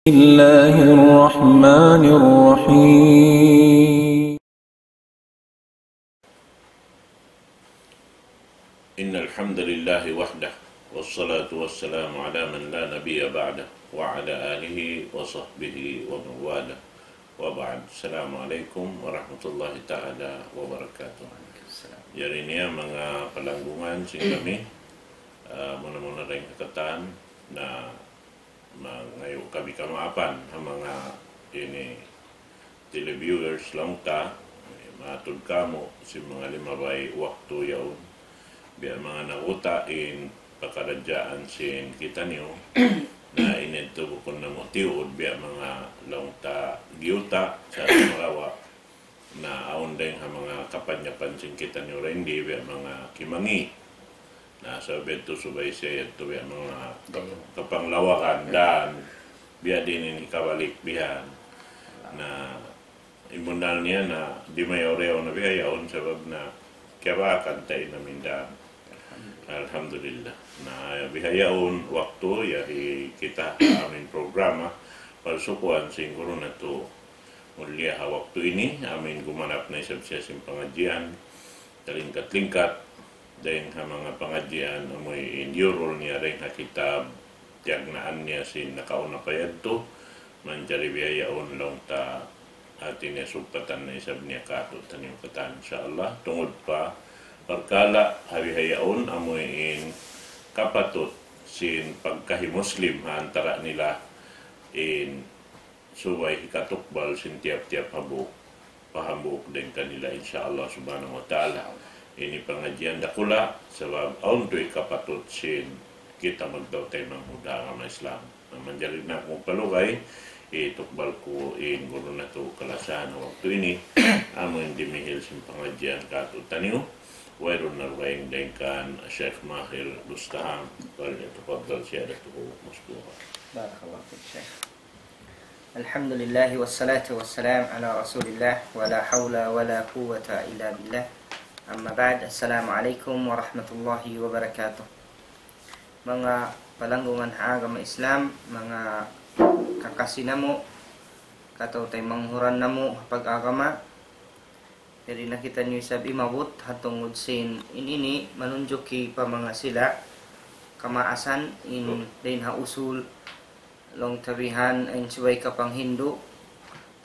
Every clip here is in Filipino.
الله الرحمن الرحيم إن الحمد لله وحده والصلاة والسلام على من لا نبي بعده وعلى آله وصحبه ومن والاه وبعد. السلام عليكم warahmatullahi ta'ala wabarakatuh. Yari niya mga palanggungan sing kami muna-muna rin katataan na ngayon kami kamaapan ang mga ini televiewers lang ta matod kamo si mga limabay waktu yaon biya mga nakuta in pakaradyaan sin kita niyo na inento ko na mo tiud biya mga lang ta giuta sa marawa na aon din ang mga kapanyapan sin kita niyo rin di biya mga kimangi na sa beto subay siya ito biya mga kapanglawakan dan biya din ini kabalik biyan na imunal niya na di mayoreo na biya yaon sabab na kaya kantay namin dan alhamdulillah na bihayaon waktu yahi kita amin programa palsukuan siguro na to mulia waktu ini amin gumanap na isab siya sin pengajian talingkat-lingkat dahil ha mga pengajian amoy indurol niya rin ha kitab tiyagnaan niya sin nakauna pa yadto manjari bihayaon lang ta atin niya supatan na isab niya kato tanim katan insyaAllah tungod pa perkala habihayaon amoy in kapatut sin pagkahi-Muslim antara nila in subay hikatukbal sin tiap-tiap habuk pahambuk din kanila insyaAllah subhanahu wa ta'ala. Ini pengajian dakula sebab aun tu kapatut sin kita magdaw tayo manghuda ng Islam. Manjari na kung palugay itukbal ko in guru na to kalasan waktu ini amoy dimihil sin pengajian katut taniyo ويرون الرئيم دينكان الشيخ ماهر بستهام فليتفضل سيادته مشكورا. بارك الله فيك شيخ. الحمد لله والصلاة والسلام على رسول الله ولا حول ولا قوة إلا بالله. أما بعد السلام عليكم ورحمة الله وبركاته. Mga palanggungan agama Islam, mga kakasi namo, kataw tay manghuran namo pag-agama. Jadi nakita niyo sa imabot hatungod sin ini manunjuki pa mga sila kamaasan in din ha usul long tabihan in subay kapang Hindu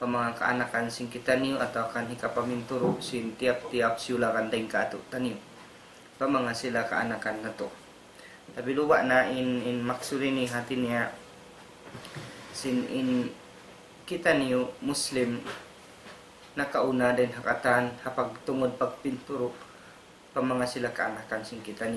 pa mga kaanakan sin kita niyo atau kan hikapaminturo sin tiap-tiap siulakan din kato taniyo pa mga sila kaanakan nato. Tapi luwa na in maksudi ni hati niya sin in kita niyo Muslim nakauna din hakatan hapag tungod pagpinturo pa mga sila kaanakan sing kita ni.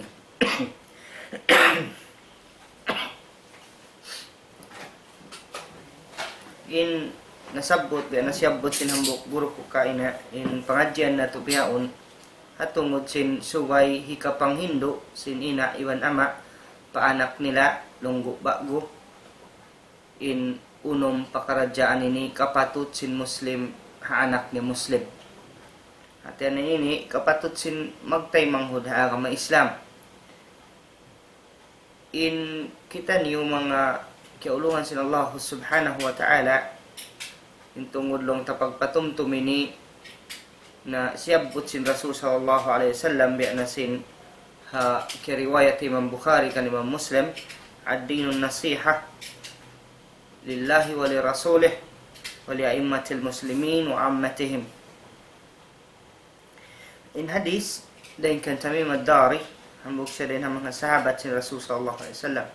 In nasabot biya nasyabot sin hambok guro ko kaina in pangadyan na tubihaon hatungod sin suway hikapang Hindu sin ina iwan ama paanak nila lunggo bago in unom pakaradyaan ini kapatut sin Muslim anak ni Muslim. At yan ini kapatut sin magtay manghud agama Islam. In kita niyo mga kiulungan sin Allah subhanahu wa ta'ala in tungod long tapagpatumtum ini na siyabot sin Rasul sallallahu alaihi wasallam bi anasin ha kiriwayat Imam Bukhari kan Imam Muslim ad-dinun nasiha lillahi wa li rasulih ولأئمة المسلمين وعامتهم. إن حديث دين كان تميم الداري هم بكشرين هم صحابة الرسول صلى الله عليه وسلم.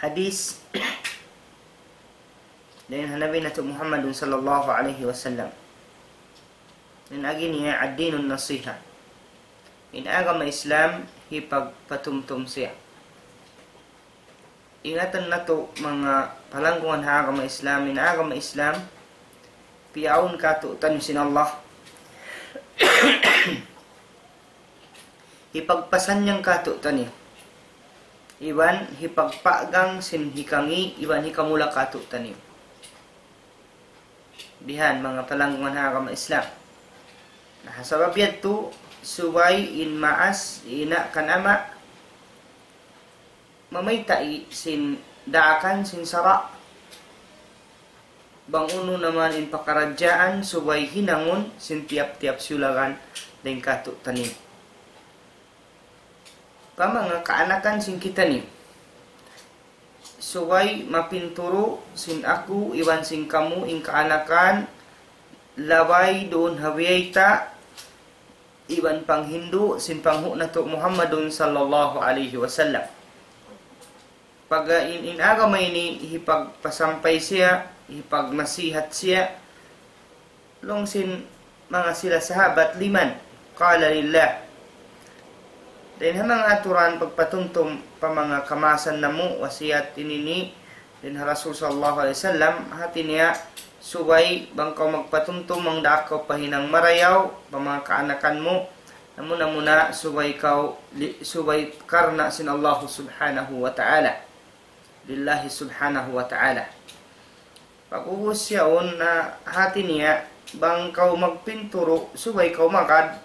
حديث دين نبينا محمد صلى الله عليه وسلم. إن أجيني الدين النصيحة. إن أقام إسلام هي patumtum siya. Ingatan na to mga palanggungan ha agama Islam in agama Islam piyaon kato tanin sin Allah hipagpasan niyang kato tanin iwan hipagpagang sin hikangi iwan hikamula kato tanin dihan mga palanggungan ha agama Islam nah sabab yato suway in maas ina kanama mamaytai sin daakan sin sara. Bang uno naman in pakaradyaan subay hinangon sin tiap-tiap sulagan deng kato tanim. Mga kaanakan sin kita ni. Subay mapinturo sin aku iwan sin kamu ing kaanakan labay doon hawiyayta iwan pang Hindu sin panghu nato Muhammadun sallallahu alaihi wasallam. Pag inagamay ni hipagpasampay siya, hipagmasihat siya, long sin mga sila sahabat liman, qala lillah. Then mga aturan pagpatumtum pa mga kamasan na mo, wasiyat tinini, then Rasul sallallahu alaihi wasallam, hati niya, subay, bangkaw magpatumtum, ang dako pahinang marayaw, pa mga kaanakan mo, muna subay karna sin Allah subhanahu wa ta'ala. Lillahi subhanahu wa ta'ala. Pag-uus siyaon na hati niya, bangkaw magpinturo, subay kaw magad,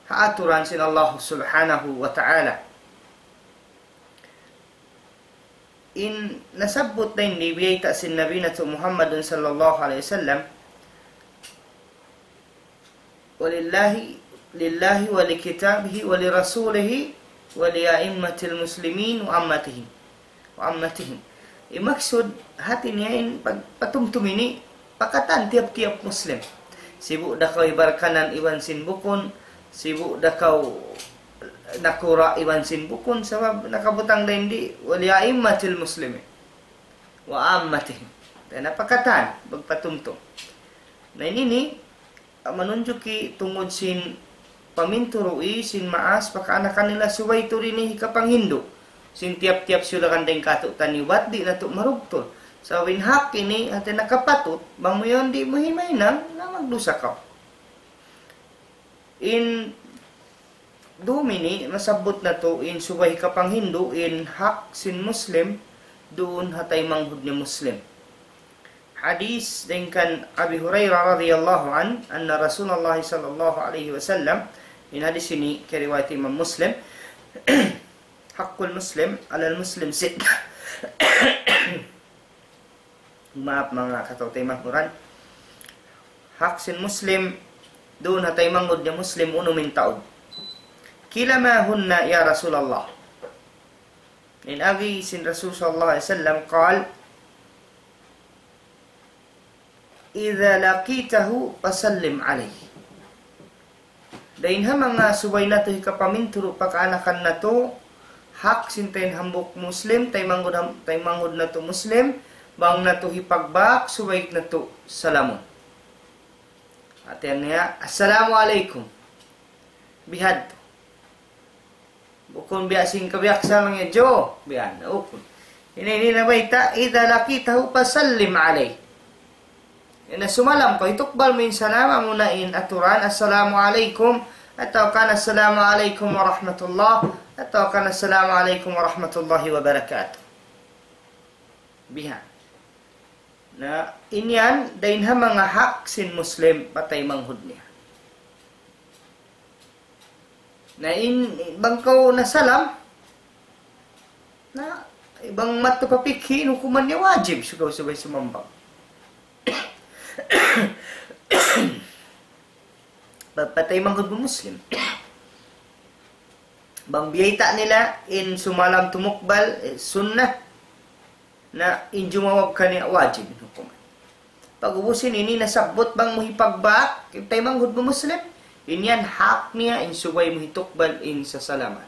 haaturan sin Allah subhanahu wa ta'ala. In nasabot na hindi biyayta sin Nabi na Muhammadun sallallahu alaihi wasallam, lillahi wa likitabihi wa lirasulihi wa lia'immatil muslimin wa ammatihim. Imaksud hati niya in pagpatumtumini pakatan tiap-tiap muslim. Sibu da kaw ibarkanan iwan sin bukon, sibu dakaw nakura iwan sin bukon sabab nakabutang na hindi walia'immatil muslimin wa ammatihim. Dahil napakatan bagpatumto na inini manunjuki tungod sin paminturui sin maas pakaanakan nila suway turini hikapang Hindu sin tiap-tiap sulakan deng kato taniwat di nato marugtol sa winhak ini ate nakapatut bang mo yun di mo himaynang na magdusa ka. In Domini, masabot na to in subay kapang Hindu, in hak sin Muslim, doon hatay manghud ni Muslim. Hadis din kan Abi Hurairah radhiyallahu an, anna Rasulullah sallallahu alaihi wasallam, in hadis ini kariwayat Imam Muslim, hakul Muslim, alal Muslim sit. Maaf mga katawtay mahmuran. Hak sin Muslim, doon hatay manghud ni Muslim uno min taod. Kila ma hunna ya Rasulullah. In agi sin Rasul sallallahu alaihi wasallam qal idza laqitahu fasallim alayhi. Dain ha mga subay nato hikapaminturo pakaanakan nato hak sin tayn hambok Muslim tay manghud nato Muslim bang nato hipagbak subay nato salamon. Atian niya, assalamu alaikum. Bihad. Bukon biasing kabiaksa lang niya, Jo. Bihan, ukon. Ini na baita, idha lakitahu pasallim alay. Ina sumalam ko, itukbal mo yung salama muna in aturan, assalamu alaikum, atau kan assalamu alaikum wa rahmatullah, atau kan assalamu alaikum wa rahmatullahi wa barakatuh. Bihan. Na inyan dain ha mga hak sin Muslim patay manghud niya. Na bangkaw na salam na ibang matupapikhi hukuman niya wajib sugaw sabay sumambang. Patay manghud mo Muslim. Bang biyayta nila in sumalam tumukbal sunnah na injumawab ka niya wajib hukuman. Pag-ubusin ini nasabot bang muhipagbak tay manghud mo Muslim, inyan hak niya in subay muhitukbal in sa salamat.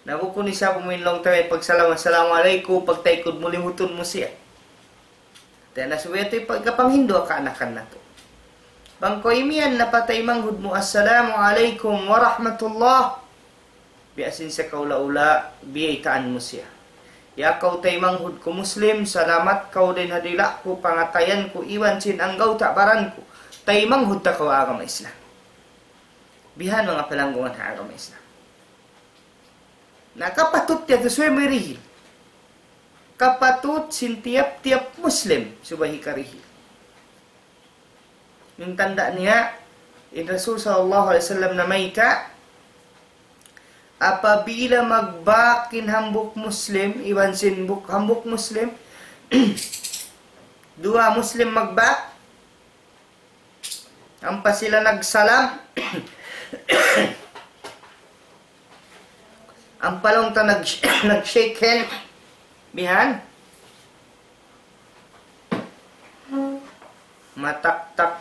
Nabukon ni sa puminlong tayo pagsalamat assalamualaikum pagtaykod mo limuton mo siya. Dahil nasubay ito pagkapanghindo kaanakan na to. Bangko imiyan napatay manghud mo assalamualaikum warahmatullah biasin sa kaula-ula biyaytaan mo siya. Ya kau tay manghud ko Muslim, salamat kau din hadila ko, pangatayan ko, iwan sin anggaw takbaran ko. Tay manghud ta ko agama Islam. Bihan mga palanggungan ha agama Islam. Nakapatut ya tusoy merihil. Kapatut sin tiap-tiap Muslim subahi karihil. Yung tanda niya, in Rasul sallallahu alaihi wasallam na may ka, apabila magbakin hambuk Muslim, iwan sinbuk hambuk Muslim, dua Muslim magbak, ampa sila nagsalam, ang palong ta nag-shake hand, bihan, mataktak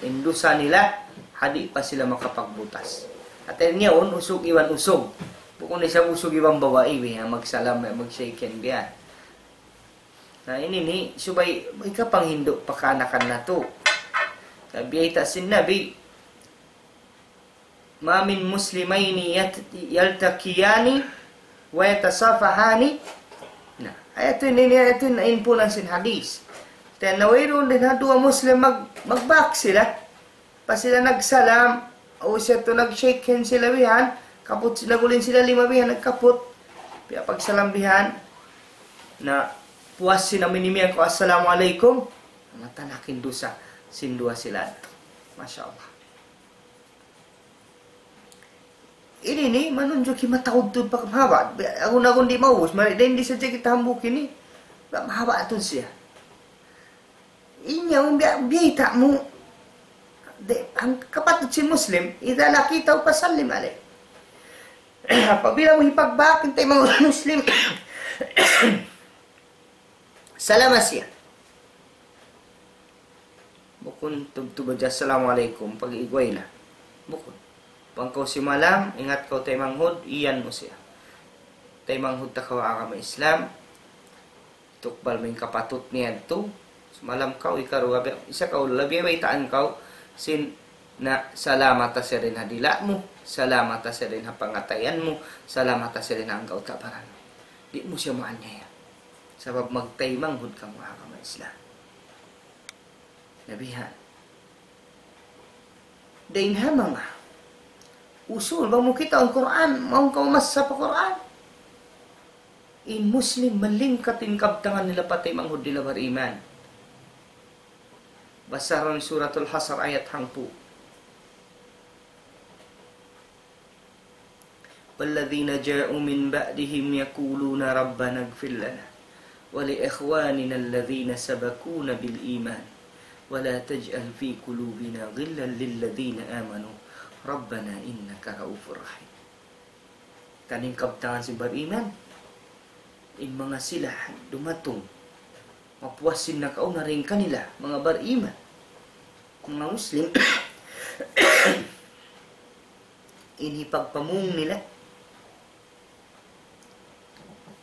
indusa nila, hadi pa sila makapagbutas. At ngayon, usog iwan usog. Bukod na siya usog iwan babae, magsalam, mag-shake hand biya. Na ini ni, subay, may kapanghindo pakanakan na to. Sabi ay tasin nabi, ma min muslimayni yaltakiyani wa yatasafahani. Na, ito na inpunan sin hadis. Kaya nawayroon din na dua Muslim magbak sila. Pa sila nagsalam, o siya to nag-shake hand sila bihan, kaput sila gulin sila 5 bihan, nagkaput. Kaya pagsalambihan, na puwas sinaminimihan ko, Assalamualaikum, matanakin dosa, sindua sila. Masya Allah. Ini ni, manunjo ki matawad doon pa kamahaba. Agun-agun di maubos, dahil hindi sadya kita hambukin ni, mahaba doon siya. Inyaw, biyita mo, ang kapatid si Muslim, idha nakita o pasalim alay. Pabila mo hipagbakin tayo mga Muslim, salamat siya. Bukun tubtubad siya, Assalamualaikum, pag-igway na. Bukun. Pangkaw si malam, ingat kau tayo manghud, iyan mo siya. Tayo manghud ta kawa ka Islam, tukbal may kapatut niya ito, malam kau ikaw, isa kau, labi may taan kau, sin na salamat ta siya rin hadila mo, salamat ta siya rin hapangatayan mo, salamat ta siya rin ang kautabaran mo. Di mo siya maanyaya. Sabab magtaymang hud kang mga Islam. Nabihan. Dain ha mga usul, ba mo kita ang Quran, maong kaumasa pa Quran. In Muslim, malingkatin kabtangan nila patay manghud nila bariman. Basaran suratul Hasr ayat hangpu. Walladzina ja'u min ba'dihim yaquluna rabbana ighfir lana wa li ikhwanina alladhina sabaquna bil iman wa la taj'al fi qulubina ghillan lil ladzina amanu rabbana innaka ra'ufur rahim. Kaning kabtangan si bariman in mga sila dumatong mapuwasin na kauna rin kanila, mga bariman, mga Muslim, inipagpamung nila.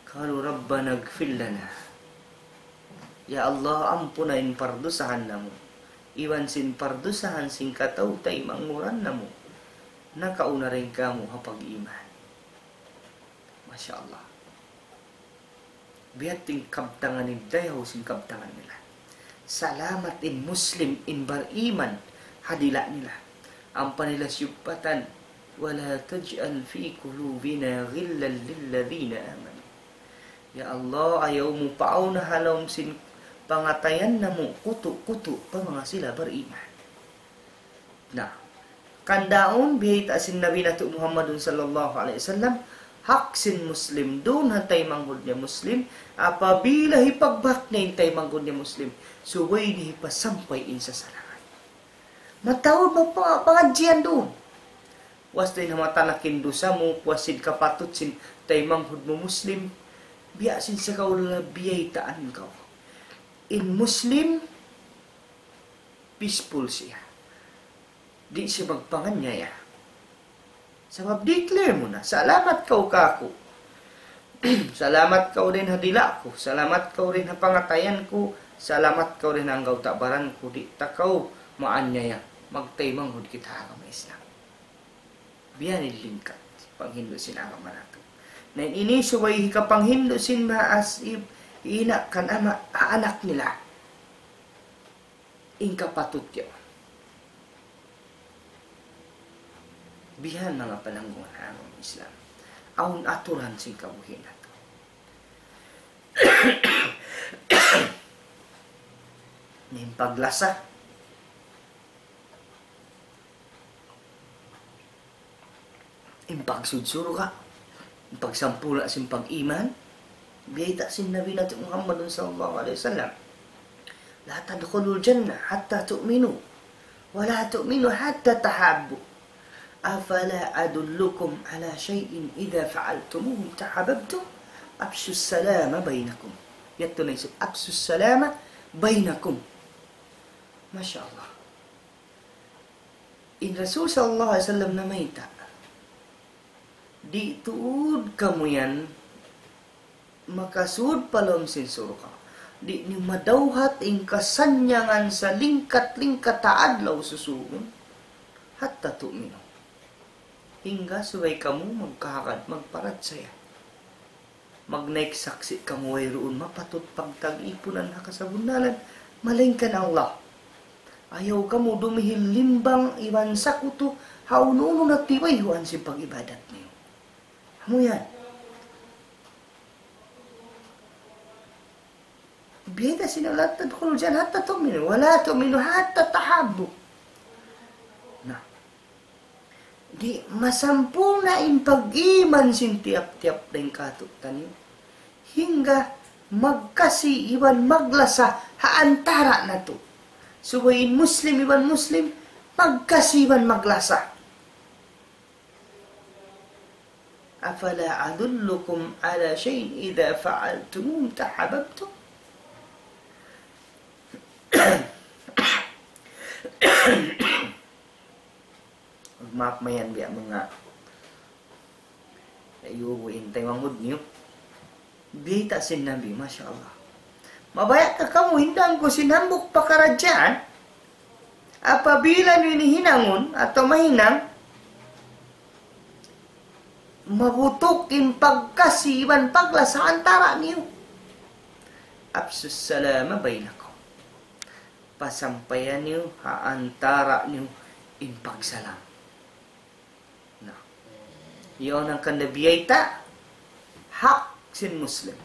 Kalu Rabbana ighfir lana. Ya Allah, ampunain pardusahan namo. Iwan sin pardusahan sin kataw tay manguran namo. Nakauna rin kamo hapag-iman. Masya Allah. Biyating kabtangan ni dayaw sing kabtangan nila. Salamat in Muslim in bariman hadila nila. Ang panila syupatan, wala taj'al fi qulubina ghillan lilladhina amanu. Ya Allah, ayaw mo paaw na halom sin pangatayan na mo kutu-kutu pa mga sila bariman. Na kandaon bihit asin Nabi nato Muhammadun sallallahu alaihi wasallam, haksin Muslim, doon hantay manghud niya Muslim, apabila hipagbak na hintay manghud niya Muslim, suway ni hipasampay in sa salangan. Matawad mo pangadjian doon. Was din namatanakin dosa mo, wasid kapatut sin tay manghud mo Muslim, biyasin sa kaula biyay taan ka. In Muslim, peaceful siya. Di siya magpanganyaya. Sabab declare mo na, salamat kau kako. Salamat kau rin hadila ko. Salamat kau rin hapangatayan ko. Salamat kau rin ang gautabaran ko. Di takaw maanyaya. Magtaymang hud kita ang Islam. Biyan ilingkat. Panghindo sinagaman nato. Na ini suway kapanghindo sin maasib. Ina kan ama anak nila. Ingka patut yun. Bihan mga panangguan ang Islam. Aun aturan sing kabuhin nato. Ning paglasa. Impagsudsuro ka. pagsampula sin pag-iman, biyayta sin Nabi natin Muhammad sallallahu alaihi wasallam. La tadkhulul jannah hatta tu'minu wa la tu'minu hatta tahabbu. Afala adullukum ala shay'in idza fa'altumuhu tahabbtum? Afshus salama bainakum. Yato na isip, afshus salama bainakum. Masya Allah. In Rasul sallallahu alaihi wasallam na mayta, di tuud kamu yan, makasud palom sin surga. Di ni madawhat ing kasanyangan sa lingkat-lingkat taadlaw susugon, hatta tu'minu. Hingga suway kamu magkahakad, magparat saya. Magnaik saksi kamu ay roon, mapatut pagtag-ipunan na kasabunalan, malingkan Allah. Ayaw kamu dumihil limbang iwan sakuto, haununo na tiwayuan si pag-ibadat niyo. Hamu yan. Biyada sinalat tadkhulu dyan hatta tu'minu, wala tu'minu hatta tahabbu. Nah, di masampung na in pag-iman sin tiap-tiap na katutan niyo. Hingga magkasi iwan maglasa haantara na to. Suwayin Muslim iwan Muslim, magkasi iwan maglasa. Afala adullukum ala shay'in idza fa'altum tahabbtum? Maaf mayan biya mga ayubuin tayo ang mood niyo. Biyita sin Nabi, Masya Allah. Mabayak ka kamu, hindang ko sinambok pakaradyaan, apabila nyo inihinangon atau mahinang, mabutukin pagkasiwan pagla sa antara niyo. Absus salama bainakum. Pasampayan niyo, haantara niyo, in pagsalam. Nah, yun ang kandabiyayta, hak sin Muslim.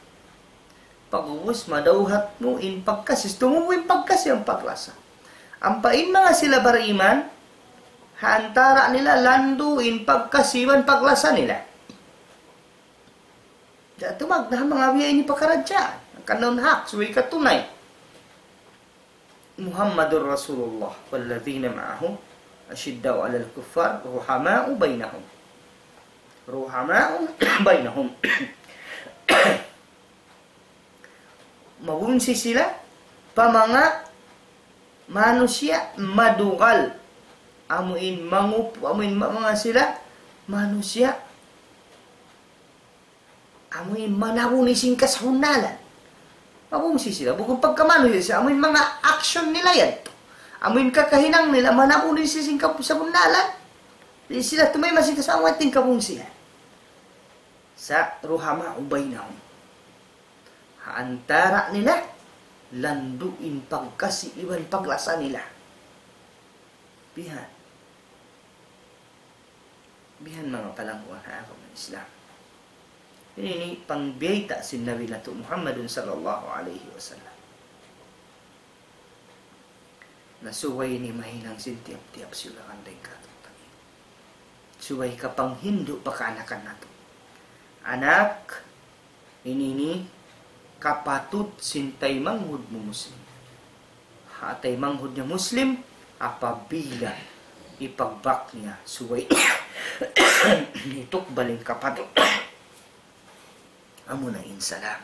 Pag-uwas, madawhat mo in pagkasis. Tumuwin pagkasi ang paglasa. Ang pain mga sila bariman, haantara nila lando in pagkasiwan paglasa nila. Dito magdahang mga wiyay ni pakaradya. Ang kanon hak, suwi katunay. Muhammadur Rasulullah walladhina ma'ahu ashiddaw alal kuffar ruhama'u bainahum. Ruhama'u bainahum. Mabunsi sila pamanga manusia madugal. Amuin mangupo, amuin mga sila manusia. Amuin manabuni singkas hunalan. Mabunsi sila. Bukod pagkamanusia sila, amuin mga action nila yan. Amuin kakahinang nila, manabuni si singkas sa hunalan. Di sila tumay masingkas ang wating kabunsi. Sa ruhama ubaynahum. Haantara nila, landuin pagkasi iwan paglasa nila. Bihan. Bihan mga palangkuhan haakam ng Islam. Ini pangbiyayta sin Nabi nato Muhammadun sallallahu alaihi wasallam. Nasuway ni mahinang sin tiap-tiap sila kanday katutan. Suway ka pang Hindu pakaanakan nato. Anak, ini kapatut sintay manghud mo Muslim. Hatay manghud niya Muslim, apabila ipagbak niya suway nitok baling kapatut. Amo na insalam.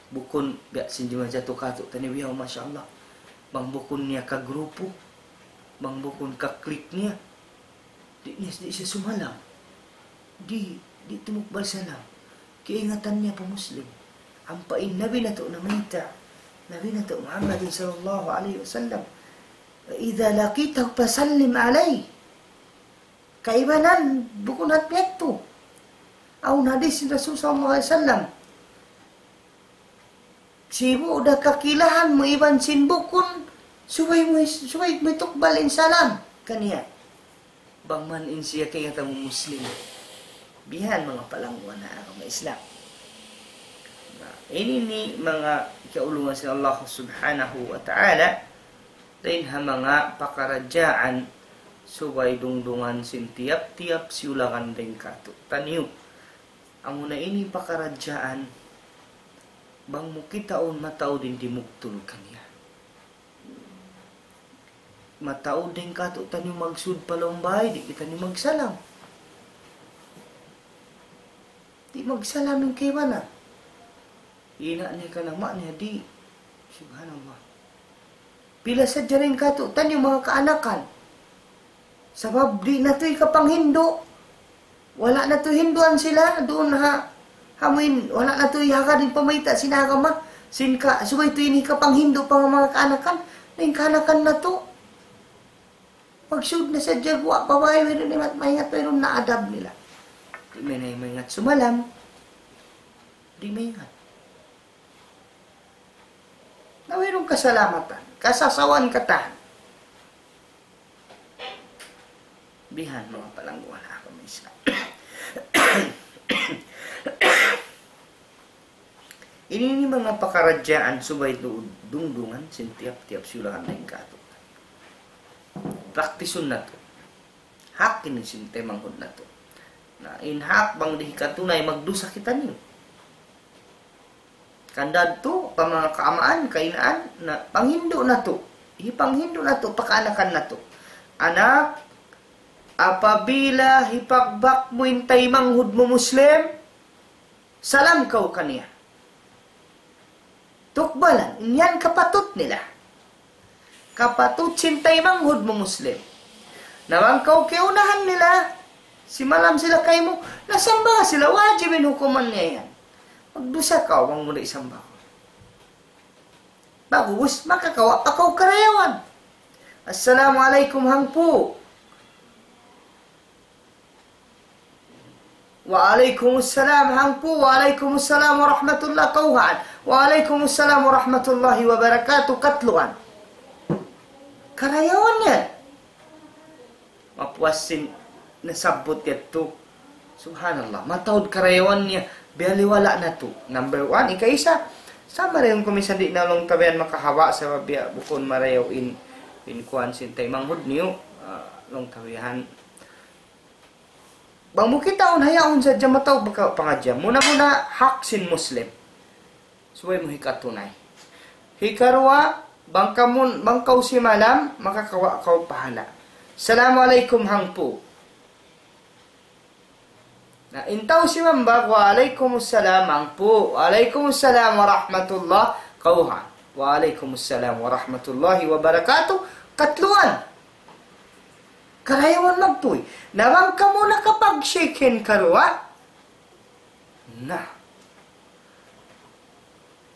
Bukon biya sinjima jatuh katuk tani biya Masya Allah. Bang bukon niya ka grupo, bang bukon ka klik niya. Di siya sumalam. Di tumukbal salam. Kiingatan niya pa Muslim. Ang pain Nabi na to na mayta. Nabi na to Muhammad sallallahu alaihi wasallam. Idza laqitahu fasallim alai. Kaibanan bukun at piyekto. Aw hadis Rasul sallallahu alaihi wasallam. Sibu udah kakilahan mo iban sin bukun suway mo tukbalin salam kaniya. Bangman in siya kaya tamu Muslim. Bihan mga palangguan na mga Islam. Ini ni mga kaulungan sa Allah subhanahu wa ta'ala. Rin ha mga pakaradyaan subay dungdungan sin tiap-tiap siulangan deng kato. Taniw, amo na ini pakaradyaan, bang mo kitaon matao din dimugtol kaniya. Matao din kato taniw magsud palombay, di kita ni magsalam. Di magsalam yung kay mana. Ina niya ka nama niya, di. Subhanallah. Pila sa dyan kato, taniw mga kaanakan. Sabab di na to'y kapanghindo. Wala na to'y hinduan sila. Doon hamuin. Wala na to'y haka din pamayta. Sinagama. Sinka. Subay to'y ni kapanghindo pa mga kaanakan. Nang kaanakan na to. Pagsud na sa jagwa. Babae. Meron naman mahingat. Meron na adab nila. Di may na mahingat sumalam. Di mahingat. Na mayroong kasalamatan. Kasasawan katahan. Bihan mga palangguan ako ng Islam. Ini mga pakaradyaan subay dungdungan sintiap-tiap siulahan ng kato. Praktison na to. Hakin ni sinte manghod na to. Na inhak bang di katunay magdusa kita niyo. Kandad to, pa mga kaamaan, kainaan, na panghindo na to. Ipanghindo na to, pakaanakan na to. Anak, apabila hipakbak mo intay manghud mo Muslim, salam kau kaniya. Tukbalan, yan kapatut nila. Kapatut sintay manghud mo Muslim. Nawang kau kiunahan nila, si malam sila kay mo, nasamba sila, wajibin hukuman niya yan. Magdusa ka, wang muna isamba ko. Bagus, makakawa pa kau karayawan. Assalamualaikum hangpu. Waalaikumsalam hangpu. Waalaikumsalam warahmatullahi kauhan. Waalaikumsalam warahmatullahi wabarakatuh katluan. Karayawan yan. Mapuasin nasabot yato. Subhanallah. Matawad karayawan niya. Bialiwala na to. Number 1, ikaisa. Sama rin kung minsan di na lang tabihan makahawa sa babya bukon marayaw in kuhan sintay manghud niyo. Long tabihan. Bang mo kita hayaon sa dyan mataw baka pangadya. Muna haksin Muslim. Suway mo hikatunay. Hikarwa, bangkaw si malam, makakawa kaw pahala. Assalamualaikum hangpu. Na intaw si mamba, waalaikumsalam hangpu. Waalaikumsalam warahmatullah kauhan. Waalaikumsalam warahmatullahi wabarakatuh katluan. Karayawan magtuy. Nawang ka muna kapag shaken karwa. Na.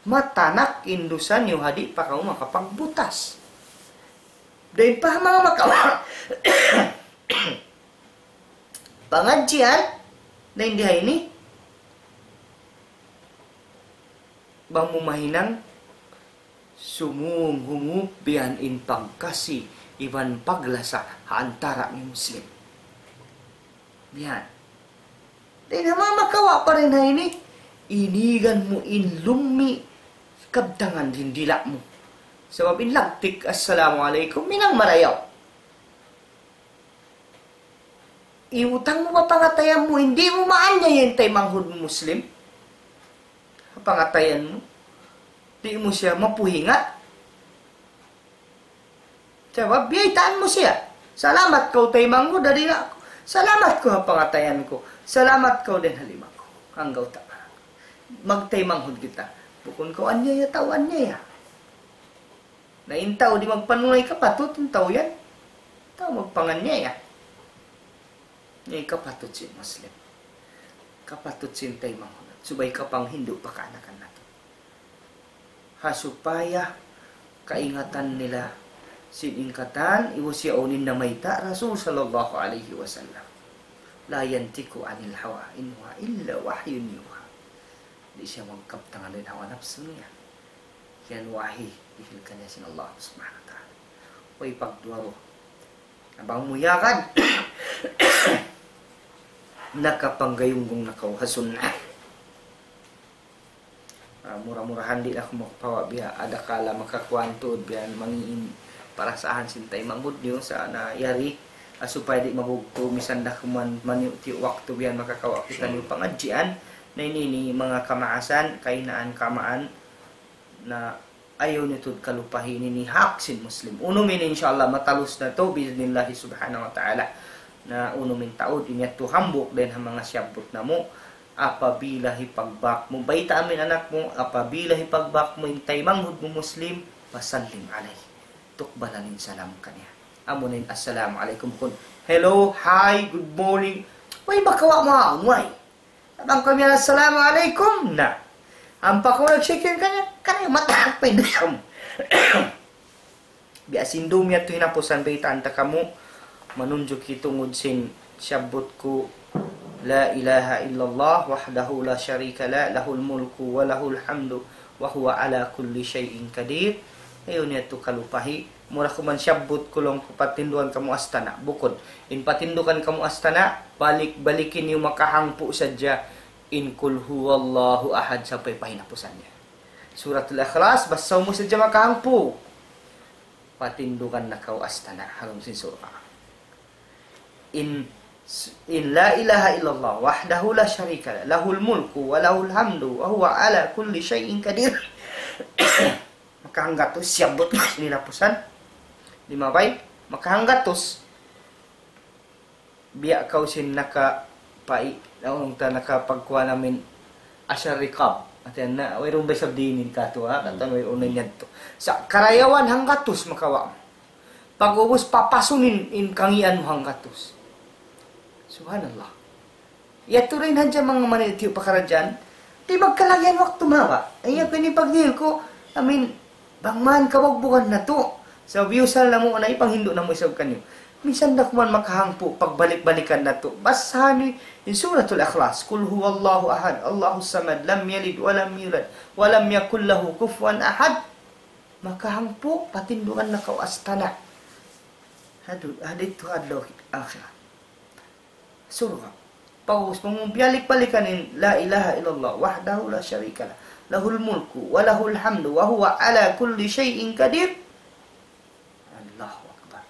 Matanak indusan yung hadi pa ka makapagbutas. Dahil pa mga makawa. Pangadyan na hindi ini. Bang mumahinang sumung-hungup biyan in pagkasi iban paglasa haantara ni Muslim. Yan. Dahil makawa pa rin na ini, inigan mo inlumi kabdangan hindila mo. Sabab inlagtik, assalamualaikum, minang marayaw. Iutang mo mapangatayan mo, hindi mo maanya yan tay manghud Muslim. Pangatayan mo, di mo siya mapuhinga. Sabab, biyaitaan mo siya. Salamat ko tay manghud, dari na ako. Salamat ko pangatayan ko. Salamat ko din halima ko. Hanggaw ta. Magtay manghud kita. Bukon ko anya ya, tao anya ya. Naintaw, di magpanunay ka patut, yung tao yan. Tao magpanganya ya. Ngayon kapatut si Muslim. Kapatut si tay manghud. Subay ka pang Hindu pakaanakan nato. Hasupaya, kaingatan nila siningkatan, iwasiyaunin na mayta Rasul sallallahu alaihi wasallam. La yantiku anil hawa in huwa illa wahyun yuha. Di siya magkaptangan din hawa nafsu niya. Yan wahi ihilkan niya sin Allah subhanahu wa ta'ala. Way pagduwaro. Abang muyakan nakapanggayunggong nakauhasun na. Murah-murahan di ako makapawa biya ada kala makakwantod biya mangiin para saan sintay manghud niyo sa nayari supaya di mabugto misan da kuman ti waktu biyan makakawa kita ni pangadjian na ini mga kamaasan kainaan kamaan na ayaw nito kalupahin ni haksin Muslim. Unumin inshallah matalus na to bismillah subhanahu wa ta'ala na unumin taod inyat to hambok din ang mga siyabot na mo apabila hipagbak mo baita amin anak mo apabila hipagbak mo intay manghud mo Muslim pasallim alay tukbalanin salam kanya amunin assalamualaikum kun hello hi good morning way bakawa mo way tabang kami assalamualaikum na ampa ko nag-check-in kanya mata pendam biasin dumya to hinapusan baitaan ta kamo manunjuk hitungod sin syabot ko la ilaha illallah wahdahu la syarika la lahul mulku wa lahul hamdu wa huwa ala kulli syai'in qadir ayon yato kalupahi mura ko man syabot kulong patinduan kamo astana bukod in patindukan kamo astana balikin yung makahangpo sadya in kul huwallahu ahad sampai pahinapusan niya suratul ikhlas basaw mo sadya makahangpo patindukan na kau astana halong sin surah in la ilaha illallah wahdahu la syarika la lahul mulku wa lahul hamdu wa huwa ala kulli syai'in qadir makahanggatos syabot nilapusan lima bay makahanggatos biya kau sin naka pai naong ta nakapagkuha namin asyar rikab atin na wayron ba sabdinin ka to ha katan wayron yan to sa karayawan hanggatos makawa pag ubos papasunin in kangian mo hanggatos subhanallah. Yato rin hadya mga manitiyo pakaradyan. Di magkalagyan waktu mawa. Ay ko ni pagdil ko. Bangman kawagbukan na to. Sa viewsal na mo na ipanghindo na mo isag kanyo. Minsan na kuman makahangpo pagbalik-balikan na to. Basahan in suratul ikhlas. Kul huwallahu ahad. Allahu samad. Lam yalid walam yulad. Walam yakul lahu kufuwan ahad. Makahangpo patinduan na kawastana. Hadit to hadlaw akhirat. Surah. Paus balik-balikanin la ilaha illallah wahdahu la syarika lah. Lahul mulku wa lahul hamdu wa huwa ala kulli syai'in qadir. Allahu akbar.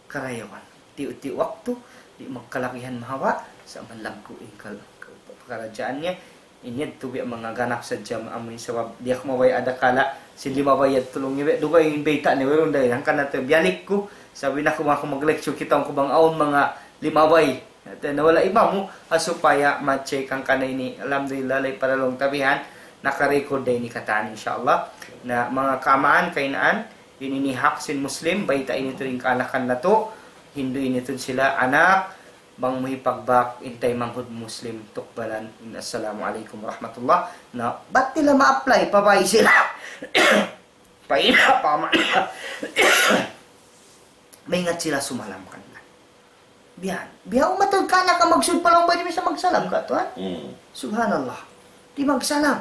Karayawan. Ti waktu di magkalakihan mahawa sa malagko ingkal karajaannya. Inyad to biya mga ganap sa jam amoy sabab di ako maway adakala sindi mabayad tulong niya dugay yung beta ni weron dahil hangkan natin biyalik ko sabi na ko mag-lecture kita ang kubang aon mga limaway. At nawala iba mo supaya ma-check ang kanay ni alhamdulillah lay paralong tabihan naka-record day ni kataan inshallah na mga kamaan kainaan ininihak sin Muslim baita inito rin kaanakan na to Hindu inito sila anak bang muhipagbak intay manghud Muslim tukbalan assalamualaikum warahmatullah na ba't nila ma-apply pabay sila paina pa may ingat sila sumalam ka biya umatod ka na ka magsud pa lang ba di sa magsalam ka to ha? Subhanallah di magsalam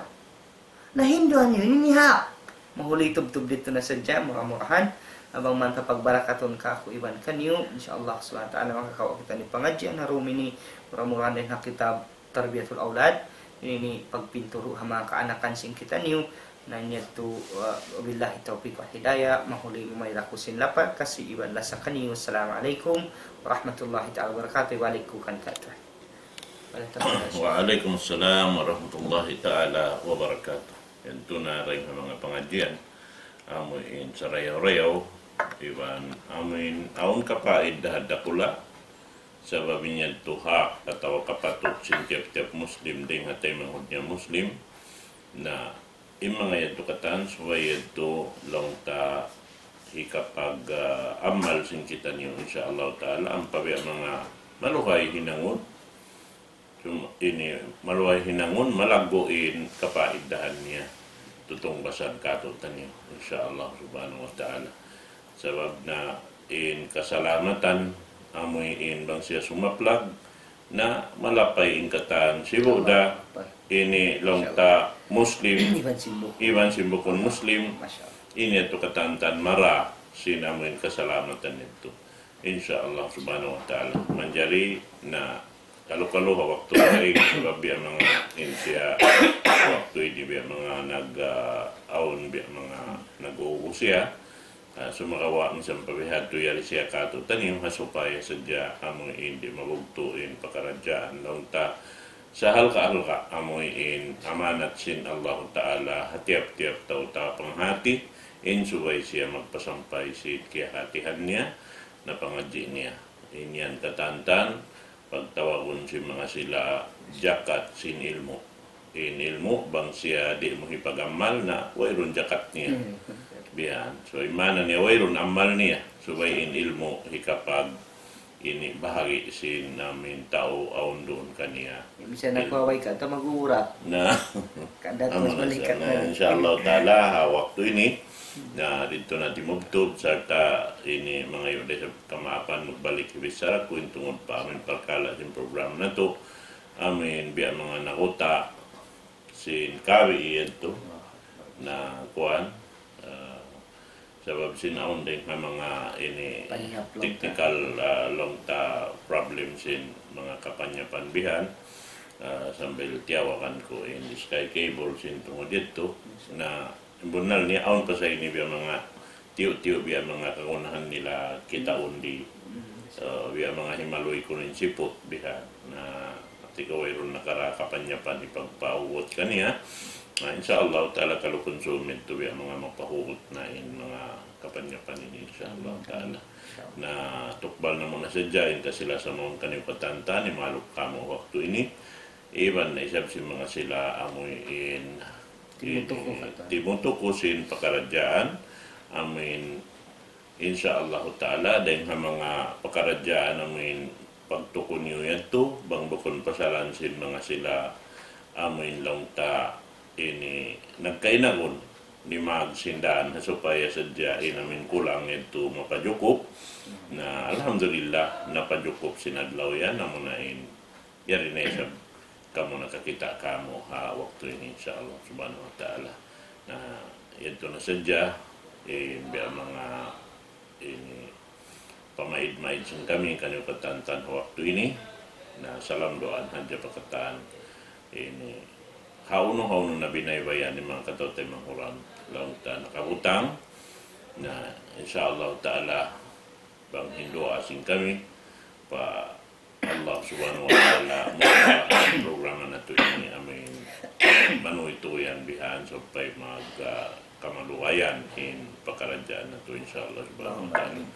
na Hinduan yun iniha mahuli tub-tub dito na sadya murah-murahan abang man kapagbarakaton ka ako iban kanyo insyaallah subhanahu wa ta'ala makakawa kita ni pangadyan na rumini murah-murahan din kita tarbiyatul aulad ini pagpinturo ha mga kaanakan sing kita niyo na niyadto wabillahi taufiq wa hidayah mahuli umay rakusin lapat kasi iban la sa kanyo assalamualaikum warahmatullahi ta'ala wabarakatuh walikukan katwa Waalaikumsalam warahmatullahi ta'ala wabarakatuh. Ito na rin ang mga pangadyan amoy sa rayaw-rayaw iban amoy aon kapaid dahadakula sa babinyad tuha ataw kapatok sin tiap-tiap Muslim ding hatay manghudnya Muslim na mga yadto katan suway yadto lang ta ikapag amal sin kita niyo insyaallah ta'ala ang pabi mga maluhay hinangon ini maluhay hinangon malagoin kapaiddahan niya tutong basad katutan niyo insyaallah subhanahu wa ta'ala sabab na in kasalamatan amoy in bang siya sumaplag na malapay in katan sibuda ini long ta Muslim iban simbukon Muslim ini ito katantan mara sinamuin kasalamatan nito insyaallah subhanahu wa ta'ala manjari na kalu-kalu waktu ay sabab biya mga insya waktu di biya mga nag-aon biya mga nag-uusya sumakawa ng isang pabihado yari siya kato tanim hasupaya sadya amoy hindi mabugtuin pakaradyaan lang ta sa halka-halka amoy amanat sin Allah Ta'ala hatiap-tiap tao ta panghati subay siya magpasampay si kaya hatihan niya na pangadji niya inyan katantan pagtawagon si mga sila jakat sin ilmo ilmo bang siya di mo hipagamal na wayron jakat niya biyan so imana niya wayron amal niya subay ilmo hikapag ini bahagi sin namin tao aon doon kaniya bisa nakuway ka ito mag-uura na kada mas balikat na inshallah ta'ala waktu ini na dito na timubtub sarta ini mga yuday sa kamaapan magbalik ibisara kung tungod pa amin pagkala sin program na to amin biya mga nakuta sin kawi iyan to na kuan sabab sinaon din ng mga ini technical long ta problem sin mga kapanyapanbihan sambil tiawakan ko in the sky cable sin tungod dito na bunal niya aon pa sa ini biya mga tiyo-tiyo biya mga kagunahan nila kita undi biya mga himaloy ko rin sipot biya na tikaway ron nakara kapanyapan ipagpauwot kaniya inshallah ta'ala kalau konsumen to biya mga mapahugot na mga kapanyapan ini inshallah ta'ala na tukbal na muna sadyain ka sila sa mga kanipatanta ni maluk kamo waktu ini iban na isab si mga sila amoyin timutukusin pakaradyaan amin inshallah ta'ala dahil mga pakaradyaan amin pagtukon nyo yan to bang bukon pasalansin mga sila amin lang ta ini nagkainagon ni magsindahan supaya sadyain namin kulang ito mapajukup na alhamdulillah napajukup sinadlaw yan namunain yari na isab kamo nakakita kamo waktu ini insyaAllah subhanahu wa ta'ala na ito na sadya biya mga ini pamaid-maid sin kami kanyo katantan waktu ini na salam doan hadya pakatan ini hauno na binaybayan ni mga katotay manghuran lang ta nakabutang na insyaAllah ta'ala bang hindoa sin kami pa Allah subhanahu wa ta'ala mga programa na ito ini amin manuituyan bihan supaya kamaluayan in pakaradyaan na ito insyaAllah subhanahu wa ta'ala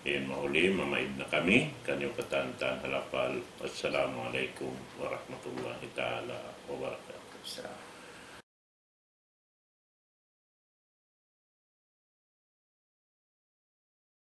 in mahuli mamaid na kami kanyang katantan halapal. Assalamualaikum warahmatullahi ta'ala wabarakatuh.